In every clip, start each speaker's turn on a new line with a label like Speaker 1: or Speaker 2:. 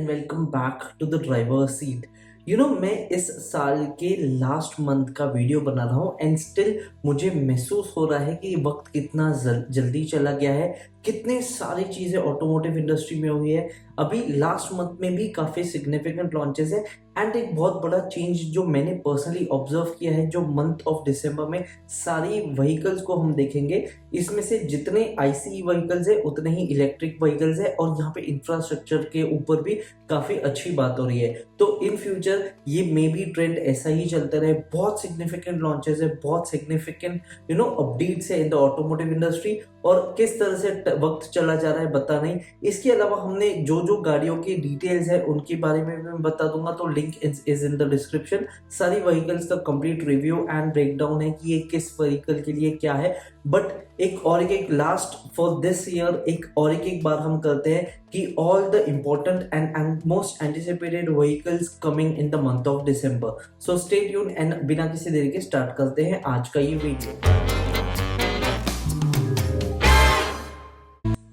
Speaker 1: And welcome back to the driver seat. मैं इस साल के लास्ट मंथ का वीडियो बना रहा हूँ एंड स्टिल मुझे महसूस हो रहा है कि वक्त कितना जल्दी चला गया है। कितने सारी चीज़ें ऑटोमोटिव इंडस्ट्री में हुई है। अभी लास्ट मंथ में भी काफ़ी सिग्निफिकेंट लॉन्चेस है एंड एक बहुत बड़ा चेंज जो मैंने पर्सनली ऑब्जर्व किया है, जो मंथ ऑफ दिसंबर में सारी व्हीकल्स को हम देखेंगे। इसमें से जितने आईसी व्हीकल्स है उतने ही इलेक्ट्रिक व्हीकल्स है और यहाँ पे इंफ्रास्ट्रक्चर के ऊपर भी काफ़ी अच्छी बात हो रही है। तो इन फ्यूचर ये मे बी ट्रेंड ऐसा ही चलता रहे। बहुत सिग्निफिकेंट लॉन्चेस है, बहुत सिग्निफिकेंट अपडेट्स है इन द ऑटोमोटिव इंडस्ट्री और किस तरह से वक्त चला जा रहा है बता नहीं। इसके अलावा हमने जो जो गाड़ियों की डिटेल्स है उनके बारे में भी मैं बता दूंगा, तो link is in the description. सारी व्हीकल्स का कंप्लीट रिव्यू एंड ब्रेकडाउन है कि ये किस व्हीकल के लिए क्या है। बट एक लास्ट फॉर दिस ईयर एक बार हम करते हैं कि all the important and most anticipated vehicles coming in the month of December. So stay tune and बिना किसी देरी के स्टार्ट करते हैं आज का ये वीडियो।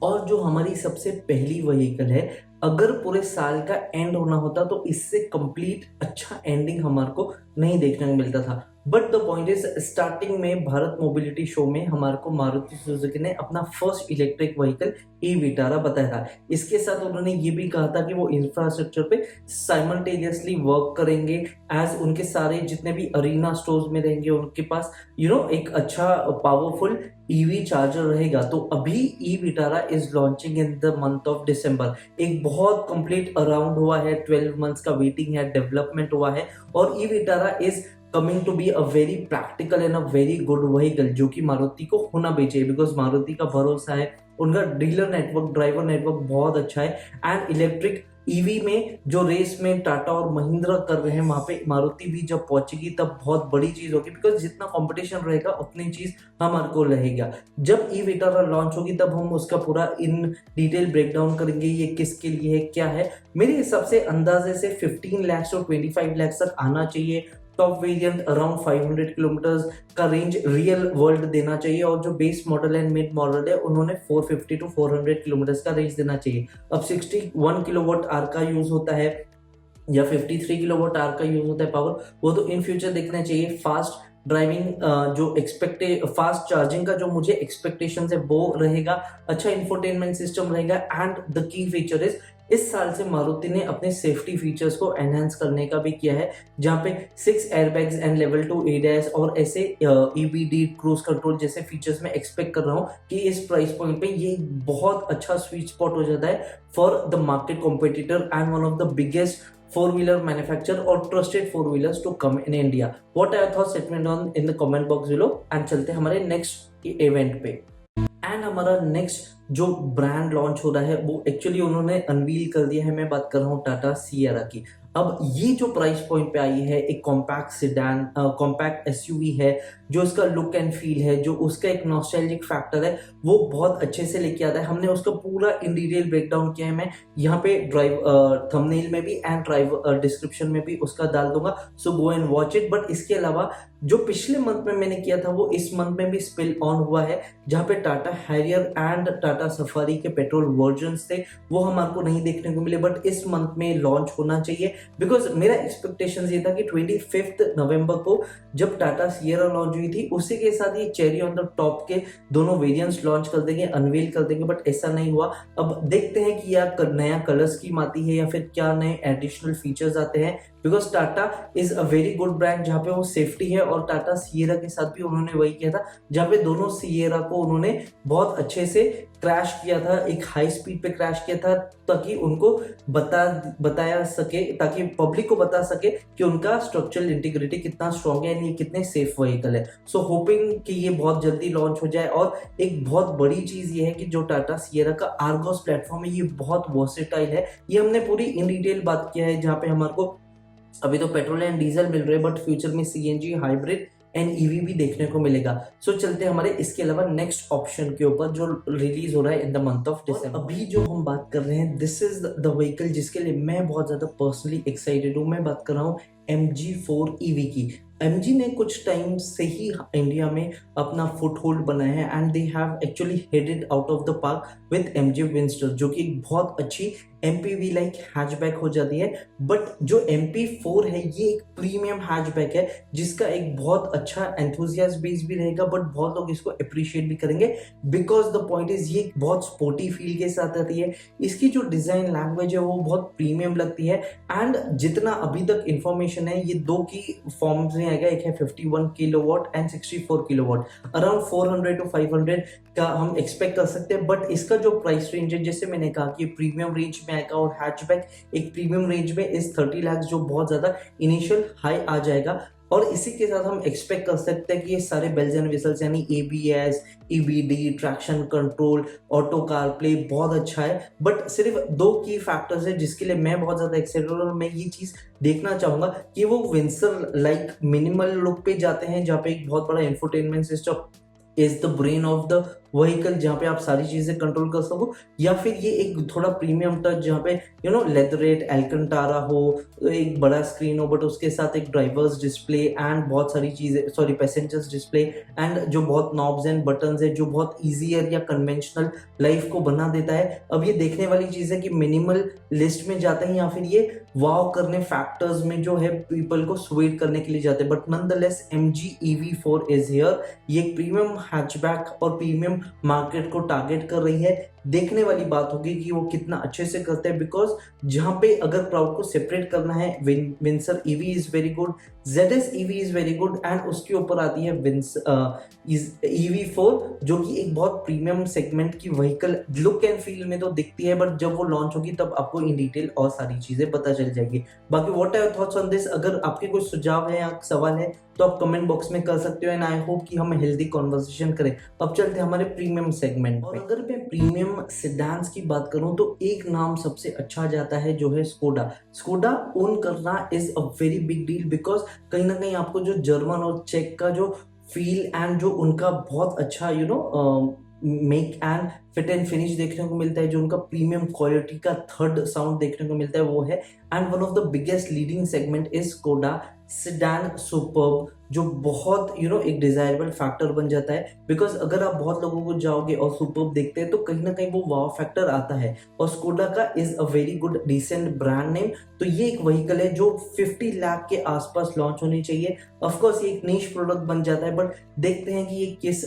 Speaker 1: और जो हमारी सबसे पहली व्हीकल है, अगर पूरे साल का एंड होना होता तो इससे कंप्लीट अच्छा एंडिंग हमारे को नहीं देखने को मिलता था। But the point is, starting में भारत मोबिलिटी शो में हमारे को मारुति सुजुकी ने अपना first electric vehicle e Vitara बताया था। इसके साथ उन्होंने ये भी कहा था कि वो इंफ्रास्ट्रक्चर पे साइमल्टेनियसली वर्क करेंगे एज उनके सारे जितने भी अरीना स्टोर्स में रहेंगे उनके पास एक अच्छा पावरफुल ईवी चार्जर रहेगा। तो अभी ई Vitara is launching in the month of December. एक बहुत कंप्लीट अराउंड हुआ है, 12 मंथ्स का वेटिंग है, डेवलपमेंट हुआ है और e Vitara is coming to be a very practical and a very good vehicle जो कि मारुति को होना भी चाहिए, बिकॉज मारुति का भरोसा है, उनका डीलर नेटवर्क, ड्राइवर नेटवर्क बहुत अच्छा है। एंड इलेक्ट्रिक ईवी में जो रेस में टाटा और महिंद्रा कर रहे हैं वहां पे मारुति भी जब पहुंचेगी तब बहुत बड़ी चीज होगी, बिकॉज जितना कंपटीशन रहेगा उतनी चीज हमारे को रहेगा। जब ई विटारा लॉन्च होगी तब हम उसका पूरा इन डिटेल ब्रेकडाउन करेंगे, ये किसके लिए है क्या है। मेरे हिसाब से अंदाजे से 15 लाख और 25 लाख तक आना चाहिए। टॉप वेरिएंट अराउंड 500 किलोमीटर्स का रेंज रियल वर्ल्ड देना चाहिए और जो base model and mid model है उन्होंने 450 टू 400 किलोमीटर्स का रेंज देना चाहिए। अब 61 किलोवाट आवर का यूज होता है या 53 किलोवाट आवर का यूज होता है पावर, वो तो इन फ्यूचर देखना चाहिए। फास्ट ड्राइविंग जो फास्ट चार्जिंग का जो मुझे एक्सपेक्टेशन है वो रहेगा। अच्छा इंफोटेनमेंट सिस्टम रहेगा and the key feature is, इस साल से मारुति ने अपने सेफ्टी फीचर्स को एनहांस करने का भी किया है, जहां पे 6 एयरबैग्स एंड लेवल 2 एडीएस और ऐसे ईबीडी क्रूज कंट्रोल जैसे फीचर्स मैं एक्सपेक्ट कर रहा हूं कि इस प्राइस पॉइंट पे ये बहुत अच्छा स्वीट स्पॉट हो जाता है for the market competitor and one of the biggest four-wheeler manufacturer or trusted four-wheelers to come in India. What are your thoughts? Let me know in the comment box below and चलते हमारे next event पे। And हमारा next जो brand launch हो रहा है वो actually उन्होंने अनवील कर दिया है। मैं बात कर रहा हूँ टाटा सियरा की। अब ये जो प्राइस पॉइंट पे आई है, एक कॉम्पैक्ट सेडान, कॉम्पैक्ट एसयूवी है, जो उसका लुक एंड फील है, जो उसका एक नॉस्टैल्जिक फैक्टर है वो बहुत अच्छे से लेके आता है। हमने उसका पूरा इन डिटेल ब्रेकडाउन किया है, मैं यहाँ पे ड्राइव थंबनेल में भी एंड ड्राइव डिस्क्रिप्शन में भी उसका डाल दूंगा, so go and watch it. But इसके अलावा जो पिछले मंथ में मैंने किया था वो इस मंथ में भी स्पिल ऑन हुआ है, जहाँ पे Tata Harrier and Tata safari के पेट्रोल वर्जन्स थे वो हमारे को नहीं देखने को मिले, बट इस मंथ में लॉन्च होना चाहिए। बिकॉज मेरा एक्सपेक्टेशन ये था कि 25 नवंबर को जब टाटा सियरा लॉन्च हुई थी उसी के साथ ये चेरी ऑन द टॉप के दोनों वेरिएंट्स लॉन्च कर देंगे, अनवील कर देंगे, बट ऐसा नहीं हुआ। अब देखते हैं कि या नया कलर स्कीम आती है या फिर क्या नए एडिशनल फीचर्स आते हैं, because Tata is a very good brand जहाँ पे वो सेफ्टी है। और टाटा सियरा के साथ भी उन्होंने वही किया था, जहाँ पे दोनों सियरा को उन्होंने बहुत अच्छे से क्रैश किया था, एक हाई स्पीड पे क्रैश किया था, ताकि उनको बताया सके, ताकि पब्लिक को बता सके कि उनका स्ट्रक्चरल इंटीग्रिटी कितना स्ट्रॉन्ग है, ये कितने सेफ व्हीकल है। सो होपिंग कि ये बहुत जल्दी लॉन्च हो जाए। और एक बहुत बड़ी चीज ये है कि जो टाटा सियरा का आर्गोस प्लेटफॉर्म है ये बहुत वर्सेटाइल है। ये हमने पूरी इन डिटेल बात किया है, जहाँ पे हमारे को अभी तो पेट्रोल एंड डीजल मिल रहे हैं बट फ्यूचर में सीएनजी, हाइब्रिड एंड ईवी भी देखने को मिलेगा। सो चलते हमारे इसके अलावा नेक्स्ट ऑप्शन के ऊपर जो रिलीज हो रहा है in the month of December. अभी जो हम बात कर रहे हैं दिस इज द व्हीकल जिसके लिए मैं बहुत ज्यादा पर्सनली एक्साइटेड हूँ। मैं बात कर रहा हूँ MG4 EV की। MG ने कुछ टाइम से ही इंडिया में अपना फुट होल्ड बनाया है and they have actually headed out of the park with MG विंस्टर, जो कि एक बहुत अच्छी MPV लाइक हैचबैक हो जाती है। बट जो MP4 है ये एक प्रीमियम हैचबैक है जिसका एक बहुत अच्छा एंथुजियास्ट बेस भी रहेगा, बट बहुत लोग इसको अप्रिशिएट भी करेंगे बिकॉज द पॉइंट इज ये बहुत स्पोर्टी फील के साथ आती है। इसकी जो डिजाइन लैंग्वेज है वो बहुत प्रीमियम लगती है एंड जितना अभी तक इंफॉर्मेशन है ये दो की फॉर्म्स में आएगा, एक है 51 kilowatt and 64 kilowatt. Around 400 to 500 का हम एक्सपेक्ट कर सकते हैं, बट इसका जो प्राइस रेंज है जैसे मैंने कहा कि प्रीमियम रेंज में आएगा और हैचबैक एक प्रीमियम रेंज में इस 30 लाख जो बहुत ज्यादा इनिशियल हाई आ जाएगा। और इसी के साथ हम एक्सपेक्ट कर सकते हैं कि ये सारे बेल्स एंड विसल्स यानी ABS, EBD, traction control, auto car play बहुत अच्छा है। बट सिर्फ दो की फैक्टर्स है जिसके लिए मैं बहुत ज्यादा एक्साइटेड हूं और मैं ये चीज देखना चाहूंगा कि वो विंसर लाइक मिनिमल लुक पे जाते हैं जहाँ पे एक बहुत बड़ा infotainment system is the brain of the vehicle जहाँ पे आप सारी चीजें कंट्रोल कर सको, या फिर ये एक थोड़ा प्रीमियम टच जहाँ पे लेदरेट एल्कंटारा हो, एक बड़ा स्क्रीन हो बट उसके साथ एक ड्राइवर्स डिस्प्ले एंड बहुत सारी चीजें, सॉरी पैसेंजर्स डिस्प्ले एंड जो बहुत नॉब्स एंड बटन्स है जो बहुत ईजियर या कन्वेंशनल लाइफ को बना देता है। अब ये देखने वाली चीज है कि मिनिमल लिस्ट में जाते हैं या फिर ये वाव करने फैक्टर्स में जो है पीपल को स्वेट करने के लिए जाते हैं। But nonetheless MG EV4 is here. ये एक प्रीमियम हैचबैक और प्रीमियम मार्केट को टारगेट कर रही है। देखने वाली बात होगी कि वो कितना अच्छे से करते हैं, बिकॉज जहां पे अगर क्राउड को सेपरेट करना है Windsor EV is very good, ZS EV is very good and उसके ऊपर आती है EV4 जो कि एक बहुत प्रीमियम सेगमेंट की व्हीकल लुक एंड फील में तो दिखती है, बट जब वो लॉन्च होगी तब आपको इन डिटेल और सारी चीजें पता चल जाएगी। बाकी what are your thoughts on this? अगर आपके कोई सुझाव है या सवाल है तो आप कमेंट बॉक्स में कर सकते हो एंड आई होप कि हम हेल्दी कॉन्वर्सेशन करें। अब चलते हैं हमारे प्रीमियम सेगमेंट पे। अगर मैं प्रीमियम सेडान्स की बात करूं तो एक नाम सबसे अच्छा जाता है जो है स्कोडा। स्कोडा ओन करना is a very big deal because कहीं ना कहीं आपको जो जर्मन और चेक का जो फील एंड जो उनका बहुत अच्छा make and fit and finish देखने को मिलता है, जो उनका प्रीमियम क्वालिटी का थर्ड साउंड देखने को मिलता है वो है। And one of the biggest leading segment is Skoda sedan superb, जो बहुत एक डिजायरेबल फैक्टर बन जाता है बिकॉज अगर आप बहुत लोगों को जाओगे और सुपर्ब देखते हैं तो कहीं ना कहीं वो वाव फैक्टर आता है। और स्कोडा का is a very good decent brand name. तो ये एक व्हीकल है जो 50 लाख के आसपास लॉन्च होनी चाहिए। ऑफकोर्स ये एक नीश प्रोडक्ट बन जाता है, बट देखते हैं कि ये किस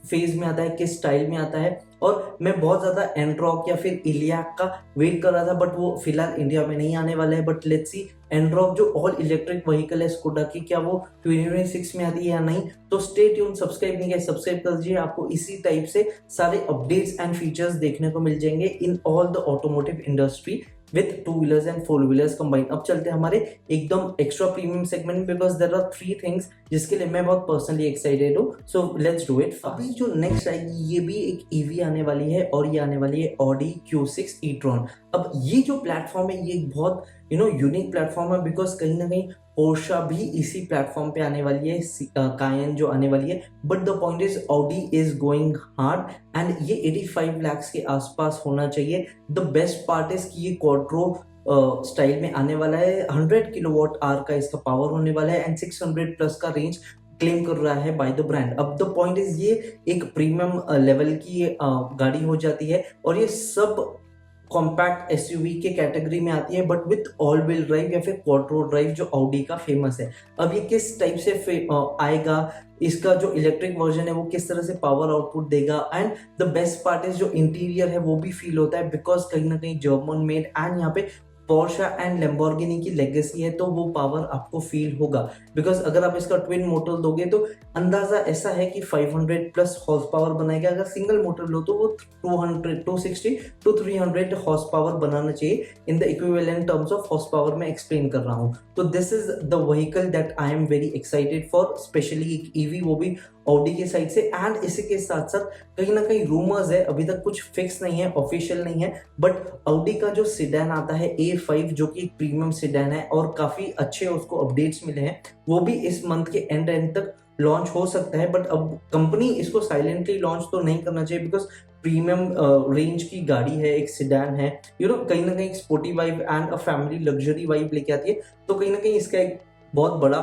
Speaker 1: फेज में आता है, किस स्टाइल में आता है। और मैं बहुत ज्यादा एंड्रॉक या फिर इलियाक का वेट कर रहा था, बट वो फिलहाल इंडिया में नहीं आने वाला है। बट लेट्स सी एंड्रॉक जो ऑल इलेक्ट्रिक व्हीकल है स्कोडा की, क्या वो 2026 में आती है या नहीं। तो स्टे ट्यून, सब्सक्राइब नहीं किया सब्सक्राइब कर दीजिए, आपको इसी टाइप से सारे अपडेट्स एंड फीचर्स देखने को मिल जाएंगे in all the automotive industry with 2 wheelers and 4 wheelers combined. अब चलते हैं हमारे एकदम extra premium segment, because there are 3 things जिसके लिए मैं बहुत पर्सनली एक्साइटेड हूँ। So let's do it. अभी जो नेक्स्ट आएगी ये भी एक EV आने वाली है और ये आने वाली है Audi Q6 e-tron। अब ये जो प्लेटफॉर्म है ये एक बहुत यूनिक प्लेटफॉर्म है बिकॉज कहीं ना कहीं पोर्शा भी इसी प्लेटफॉर्म पे आने वाली है, कायन जो आने वाली है। But the point is Audi is going hard and ये 85 लाख के आसपास होना चाहिए। द बेस्ट पार्ट इज कि ये क्वाड्रो स्टाइल में आने वाला है। 100 किलोवाट आवर का इसका पावर होने वाला है एंड 600 प्लस का रेंज क्लेम कर रहा है बाय द ब्रांड। अब द पॉइंट इज ये एक प्रीमियम लेवल की गाड़ी हो जाती है और ये सब कॉम्पैक्ट SUV के कैटेगरी में आती है, but with all wheel drive या फिर क्वाड्रो ड्राइव जो Audi का फेमस है। अब ये किस टाइप से आएगा, इसका जो इलेक्ट्रिक वर्जन है वो किस तरह से पावर आउटपुट देगा, and the best part is जो इंटीरियर है वो भी फील होता है बिकॉज कहीं ना कहीं जर्मन मेड एंड यहाँ पे पोर्शा एंड लैम्बोर्गिनी की लेगेसी है, तो वो पावर आपको फील होगा। बिकॉज अगर आप इसका ट्विन मोटर दोगे तो अंदाजा ऐसा है कि 500 प्लस हॉर्स पावर बनाएगा। अगर सिंगल मोटर लो तो वो 260 to 300 हॉर्स पावर बनाना चाहिए in the equivalent terms of horse power में एक्सप्लेन कर रहा हूँ। तो this is the vehicle that I am very excited for, specially एक EV वो भी Audi के साइड से। एंड इसी के साथ साथ कहीं ना कहीं रूमर्स है, अभी तक कुछ फिक्स नहीं है, ऑफिशियल नहीं है, बट Audi का जो सिडान आता है A5 जो कि एक प्रीमियम सिडान है और काफी अच्छे उसको अपडेट्स मिले हैं, वो भी इस मंथ के एंड तक लॉन्च हो सकता है। बट अब कंपनी इसको साइलेंटली लॉन्च तो नहीं करना चाहिए बिकॉज प्रीमियम रेंज की गाड़ी है, एक सिडान है, कहीं ना कहीं sporty vibe and a family luxury vibe लेके आती है। तो कहीं ना कहीं इसका एक बहुत बड़ा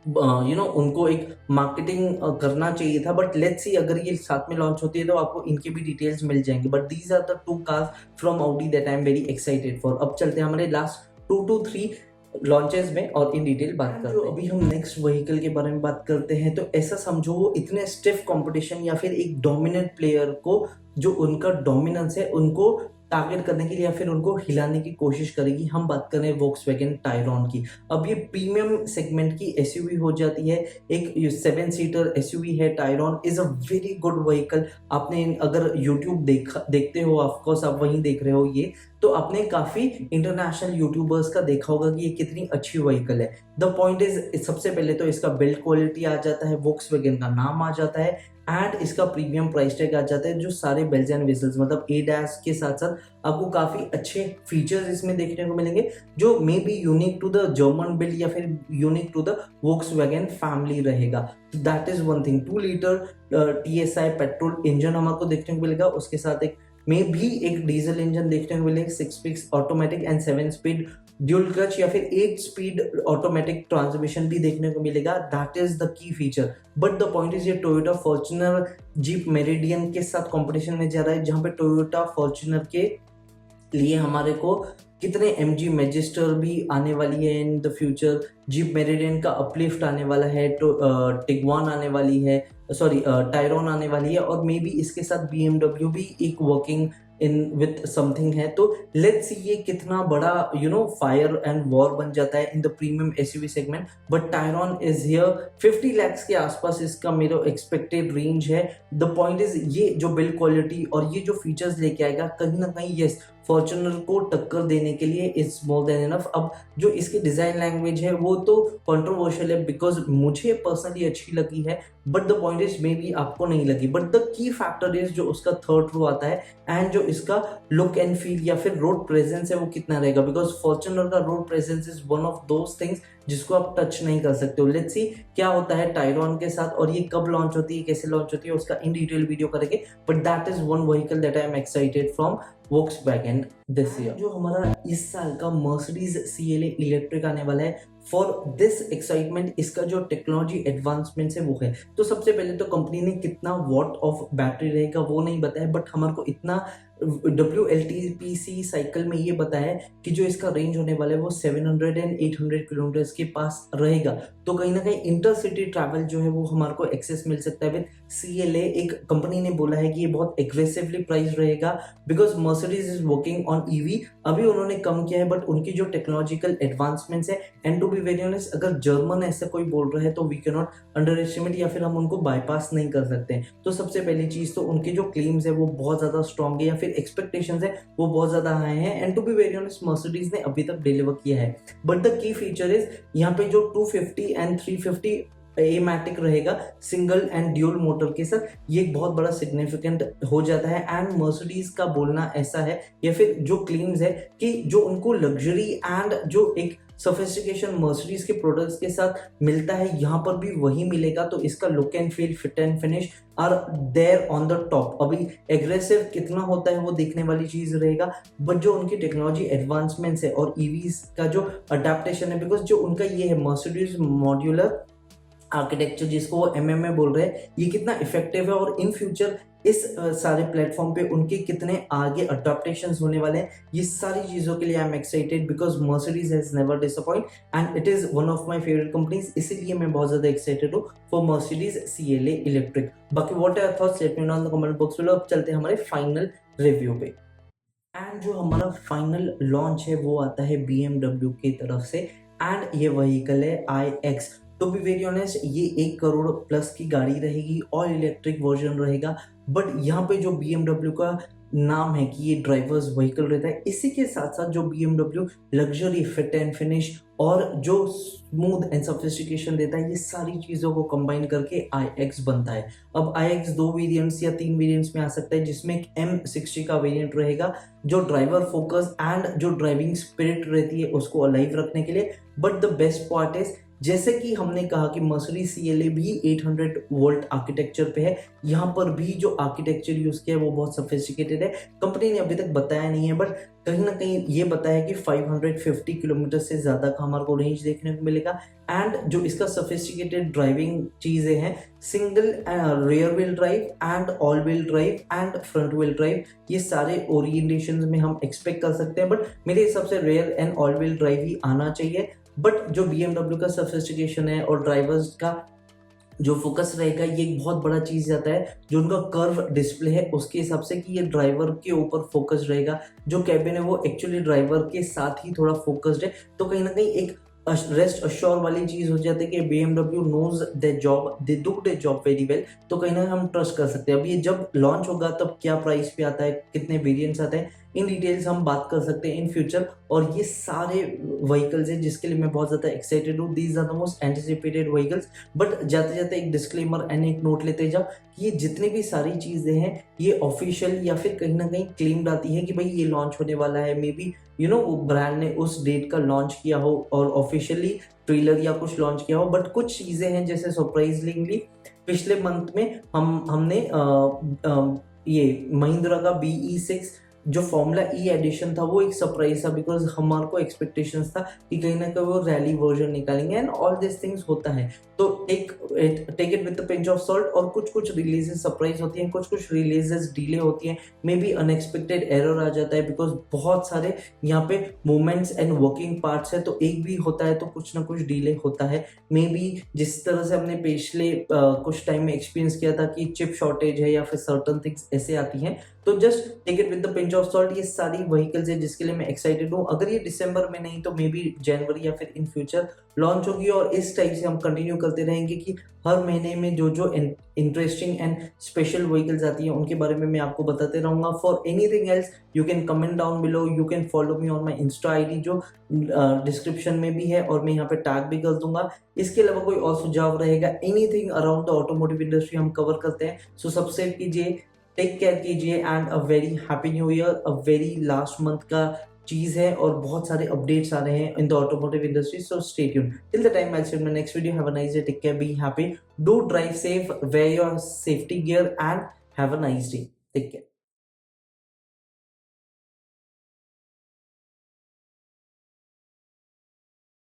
Speaker 1: उनको एक मार्केटिंग करना चाहिए था, बट लेट्स सी अगर ये साथ में लॉन्च होती है तो आपको इनके भी डिटेल्स मिल जाएंगे। But these are the two cars from Audi that I am very excited for. अब चलते हैं हमारे लास्ट 2 to 3 लॉन्चेस में और इन डिटेल बात करते हैं। अभी हम नेक्स्ट व्हीकल के बारे में बात करते हैं तो ऐसा समझो वो इतने स्टिफ कंपटीशन या फिर एक डोमिनेंट प्लेयर को, जो उनका डोमिनेंस है, उनको टारगेट करने के लिए या फिर उनको हिलाने की कोशिश करेगी। हम बात करें वोक्सवैगन टायरॉन की। अब ये प्रीमियम सेगमेंट की एसयूवी हो जाती है, एक 7 सीटर एसयूवी है। Tyrone is a very good vehicle. आपने अगर यूट्यूब देखते हो, ऑफकोर्स आप वहीं देख रहे हो ये, तो आपने काफी इंटरनेशनल यूट्यूबर्स का देखा होगा कि ये कितनी अच्छी व्हीकल है। द पॉइंट इज, सबसे पहले तो इसका बिल्ड क्वालिटी आ जाता है, वोक्सवैगन का नाम आ जाता है, एंड इसका प्रीमियम प्राइस टैग आ जाता है, जो सारे बेल्स एंड विजल्स मतलब एडैस के साथ साथ आपको काफी अच्छे फीचर्स इसमें देखने को मिलेंगे, जो may be unique to the German build या फिर unique to the Volkswagen family रहेगा। तो that is one thing. 2 litre TSI petrol engine हमको देखने को मिलेगा, उसके साथ एक में भी एक डीजल इंजन देखने को मिलेगा, 6 speed automatic and 7 speed dual clutch या फिर 8 स्पीड ऑटोमेटिक ट्रांसमिशन भी देखने को मिलेगा। That is the key feature. But the point is ये टोयोटा फॉर्च्यूनर जीप मेरिडियन के साथ कंपटीशन में जा रहा है, जहां पे टोयोटा फॉर्च्यूनर के लिए हमारे को कितने MG मैजिस्टर भी आने वाली है in the future, jeep meridian का अपलिफ्ट आने वाला है, तो टिगवान आने वाली है, सॉरी टायरॉन आने वाली है, और मे बी इसके साथ BMW भी एक वर्किंग इन विथ समथिंग है। तो लेट्स सी ये कितना बड़ा फायर एंड वॉर बन जाता है in the premium SUV segment. But Tyrone is here, 50 lakhs के आसपास इसका मेरा एक्सपेक्टेड रेंज है। द पॉइंट इज ये जो बिल्ड क्वालिटी और ये जो फीचर्स लेके आएगा, कहीं ना कहीं यस फॉर्च्यूनर को टक्कर देने के लिए इट्स मोर देन इनफ। अब जो इसकी डिजाइन लैंग्वेज है वो तो कंट्रोवर्शियल है, बिकॉज मुझे पर्सनली अच्छी लगी है, but the point is may be आपको नहीं लगी। बट द की फैक्टर इज जो उसका थर्ड रो आता है, एंड जो इसका लुक एंड फील या फिर रोड प्रेजेंस है वो कितना रहेगा, बिकॉज फॉर्च्यूनर का road presence is one of those things जिसको आप टच नहीं कर सकते हो। लेट्स सी क्या होता है टायरॉन के साथ, और ये कब लॉन्च होती है, कैसे लॉन्च होती है, उसका इन डिटेल वीडियो करेंगे। But that is one vehicle that I am excited from Volkswagen this year. जो हमारा इस साल का मर्सिडीज CLA इलेक्ट्रिक आने वाला है, फॉर दिस एक्साइटमेंट इसका जो टेक्नोलॉजी एडवांसमेंट है वो है। तो सबसे पहले तो कंपनी ने कितना वॉट ऑफ बैटरी रहेगा वो नहीं बताया, बट हमारे को इतना WLTPC साइकिल में ये बताया कि जो इसका रेंज होने वाला है वो 700 एंड 800 किलोमीटर के पास रहेगा। तो कहीं ना कहीं इंटरसिटी ट्रैवल जो है वो हमारे को एक्सेस मिल सकता है विद CLA। एक कंपनी ने बोला है कि ये बहुत एग्रेसिवली प्राइस रहेगा, because Mercedes is working on EV। अभी उन्होंने कम किया है, बट उनकी जो टेक्नोलॉजिकल एडवांसमेंट्स है, and to be very honest अगर जर्मन ऐसा कोई बोल रहा है तो we can not underestimate या फिर हम उनको बाईपास नहीं कर सकते। तो सबसे पहली चीज तो उनके जो क्लेम्स है वो बहुत ज्यादा स्ट्रॉन्ग है, या फिर एक्सपेक्टेशंस है वो बहुत ज्यादा हाई है, and to be very honest Mercedes ने अभी तक डिलीवर किया है। But the key feature is यहाँ पे जो 250 एंड 350 एमैटिक रहेगा सिंगल एंड ड्यूल मोटर के साथ, ये एक बहुत बड़ा सिग्निफिकेंट हो जाता है। एंड मर्सिडीज का बोलना ऐसा है, या फिर जो क्लेम्स है कि जो उनको लग्जरी एंड जो एक सोफिस्टिकेशन मर्सिडीज के प्रोडक्ट्स के साथ मिलता है, यहाँ पर भी वही मिलेगा। तो इसका look and feel, fit and finish are there on the top. अभी एग्रेसिव कितना होता है वो देखने वाली चीज रहेगा, बट जो उनकी टेक्नोलॉजी एडवांसमेंट्स है और EVs का जो अडेप्टेशन है, बिकॉज जो उनका ये है मर्सिडीज मॉड्यूलर आर्किटेक्चर जिसको वो MMA बोल रहे हैं, ये कितना इफेक्टिव है, और इन फ्यूचर इस सारे प्लेटफॉर्म पे उनके कितने आगे अडॉप्टेशंस होने वाले हैं, ये सारी चीजों के लिए I am excited, because Mercedes has never disappoint and it is one of my favourite companies. इसीलिए मैं बहुत ज्यादा एक्साइटेड हूँ फॉर मर्सिडीज CLA इलेक्ट्रिक। बाकी what are your thoughts, let me know in the comment box below. अब चलते हैं हमारे फाइनल रिव्यू पे। एंड जो हमारा फाइनल लॉन्च है वो आता है BMW की तरफ से, एंड ये व्हीकल है iX। To be very honest ये 1 करोड़ प्लस की गाड़ी रहेगी, ऑल इलेक्ट्रिक वर्जन रहेगा। बट यहाँ पे जो BMW का नाम है कि ये ड्राइवर्स व्हीकल रहता है, इसी के साथ साथ जो BMW luxury, fit and finish और जो स्मूथ एंड सोफिस्टिकेशन देता है, ये सारी चीज़ों को कंबाइन करके iX बनता है। अब iX 2 वेरिएंट्स या 3 वेरिएंट्स में आ सकता है, जिसमें एक M60 का वेरिएंट रहेगा जो ड्राइवर फोकस एंड जो ड्राइविंग स्पिरिट रहती है उसको अलाइव रखने के लिए। But the best part is जैसे कि हमने कहा कि मर्सिडीज CLA भी 800 वोल्ट आर्किटेक्चर पे है, यहाँ पर भी जो आर्किटेक्चर यूज किया है वो बहुत सोफिस्टिकेटेड है। कंपनी ने अभी तक बताया नहीं है, बट कहीं ना कहीं ये बताया कि 550 किलोमीटर से ज्यादा का हमारे को रेंज देखने को मिलेगा। एंड जो इसका सोफिस्टिकेटेड ड्राइविंग चीजें हैं, single rear wheel drive and all wheel drive and front wheel drive, ये सारे ओरिएंटेशन में हम एक्सपेक्ट कर सकते हैं। बट मेरे हिसाब से rear and all wheel drive ही आना चाहिए। बट जो BMW का सोफिस्टिकेशन है और ड्राइवर्स का जो फोकस रहेगा, ये एक बहुत बड़ा चीज जाता है। जो उनका कर्व डिस्प्ले है उसके हिसाब से कि ये ड्राइवर के ऊपर फोकस रहेगा, जो कैबिन है वो एक्चुअली ड्राइवर के साथ ही थोड़ा फोकस्ड है। तो कहीं ना कहीं एक रेस्ट अश्योर वाली चीज हो जाती है कि BMW knows the job, they do the job very well. तो कहीं ना हम ट्रस्ट कर सकते हैं। अब ये जब लॉन्च होगा तब क्या प्राइस पे आता है, कितने वेरिएंट्स आते हैं, इन डिटेल्स हम बात कर सकते हैं इन फ्यूचर। और ये सारे व्हीकल्स हैं जिसके लिए मैं बहुत ज्यादा एक्साइटेड हूँ। These are the most anticipated vehicles. But जाते जाते एक डिस्क्लेमर एंड एक नोट लेते जाओ कि ये जितनी भी सारी चीजें हैं ये ऑफिशियल या फिर कहीं ना कहीं क्लेम्ड आती है कि भाई ये लॉन्च होने वाला है। मे बी वो ब्रांड ने उस डेट का लॉन्च किया हो और ऑफिशियली ट्रेलर या कुछ लॉन्च किया हो। बट कुछ चीजें हैं जैसे सरप्राइजिंगली पिछले मंथ में हमने ये महिंद्रा का BE6 जो फॉर्मूला ई एडिशन था वो एक सरप्राइज था, बिकॉज हमारे को एक्सपेक्टेशंस था कि कहीं ना कहीं वो रैली वर्जन निकालेंगे एंड ऑल दिस थिंग्स होता है। तो एक take it with the pinch of salt. और कुछ कुछ रिलीजेस सरप्राइज होती हैं, कुछ कुछ रिलीजेस डिले होती हैं, मे बी अनएक्सपेक्टेड एरर आ जाता है, बिकॉज बहुत सारे यहाँ पे मूवमेंट्स एंड वर्किंग पार्ट्स है। तो एक भी होता है तो कुछ ना कुछ डिले होता है। मे बी जिस तरह से हमने पिछले कुछ टाइम में एक्सपीरियंस किया था कि चिप शॉर्टेज है या फिर सर्टन थिंग्स ऐसे आती हैं, तो just take it with the pinch of salt. ये सारी व्हीकल्स है जिसके लिए मैं एक्साइटेड हूँ। अगर ये दिसंबर में नहीं तो मे बी जनवरी या फिर इन फ्यूचर लॉन्च होगी। और इस टाइप से हम कंटिन्यू करते रहेंगे कि हर महीने में जो जो इंटरेस्टिंग एंड स्पेशल व्हीकल्स आती हैं उनके बारे में मैं आपको बताते रहूंगा। For anything else you can comment down below, you can follow me on my Insta ID जो डिस्क्रिप्शन में भी है और मैं यहाँ पे टैग भी कर दूंगा। इसके अलावा कोई और सुझाव रहेगा anything around the automotive industry हम कवर करते हैं। सो सब्सक्राइब कीजिए, टेक केयर कीजिए and a very happy new year. A very last month का चीज है और बहुत सारे अपडेट्स आ रहे हैं in the automotive industry. So stay tuned till the time. I see you in my next video. Have a nice day, take care, be happy, do drive safe, wear your safety gear and have a nice day, take care.